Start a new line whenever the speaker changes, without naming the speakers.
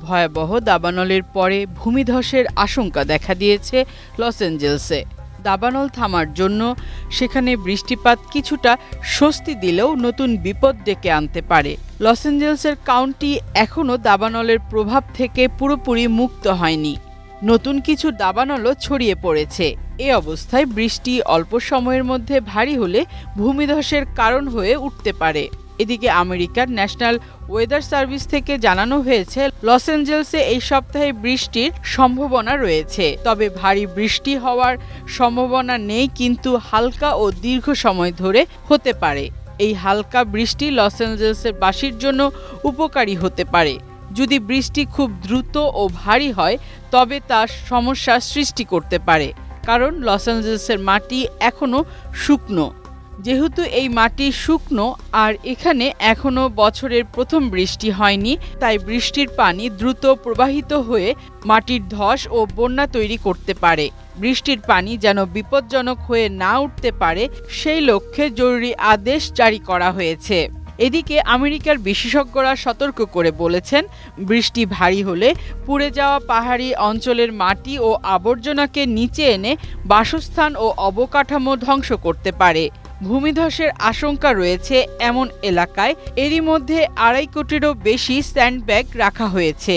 ভয়াবহ দাবানলের পরে ভূমিধসের আশঙ্কা দেখা দিয়েছে লস অ্যাঞ্জেলেসে। দাবানল থামার জন্য সেখানে বৃষ্টিপাত কিছুটা স্বস্তি দিলেও নতুন বিপদ ডেকে আনতে পারে। লস অ্যাঞ্জেলেসের কাউন্টি এখনও দাবানলের প্রভাব থেকে পুরোপুরি মুক্ত হয়নি। নতুন কিছু দাবানলও ছড়িয়ে পড়েছে। এ অবস্থায় বৃষ্টি অল্প সময়ের মধ্যে ভারী হলে ভূমিধসের কারণ হয়ে উঠতে পারে। এদিকে আমেরিকার ন্যাশনাল ওয়েদার সার্ভিস থেকে জানানো হয়েছে লস অ্যাঞ্জেলেসে এই সপ্তাহে বৃষ্টির সম্ভাবনা রয়েছে। তবে ভারী বৃষ্টি হওয়ার সম্ভাবনা নেই, কিন্তু হালকা ও দীর্ঘ সময় ধরে হতে পারে। এই হালকা বৃষ্টি লস অ্যাঞ্জেলেসের বাসীর জন্য উপকারী হতে পারে। যদি বৃষ্টি খুব দ্রুত ও ভারী হয় তবে তা সমস্যার সৃষ্টি করতে পারে, কারণ লস অ্যাঞ্জেলেসের মাটি এখনও শুকনো। যেহেতু এই মাটি শুকনো আর এখানে এখনও বছরের প্রথম বৃষ্টি হয়নি, তাই বৃষ্টির পানি দ্রুত প্রবাহিত হয়ে মাটির ধস ও বন্যা তৈরি করতে পারে। বৃষ্টির পানি যেন বিপজ্জনক হয়ে না উঠতে পারে সেই লক্ষ্যে জরুরি আদেশ জারি করা হয়েছে। এদিকে আমেরিকার বিশেষজ্ঞরা সতর্ক করে বলেছেন, বৃষ্টি ভারী হলে পুড়ে যাওয়া পাহাড়ি অঞ্চলের মাটি ও আবর্জনাকে নিচে এনে বাসস্থান ও অবকাঠামো ধ্বংস করতে পারে। ভূমিধসের আশঙ্কা রয়েছে এমন এলাকায় এরই মধ্যে 2.5 কোটিরও বেশি স্যান্ডব্যাগ রাখা হয়েছে।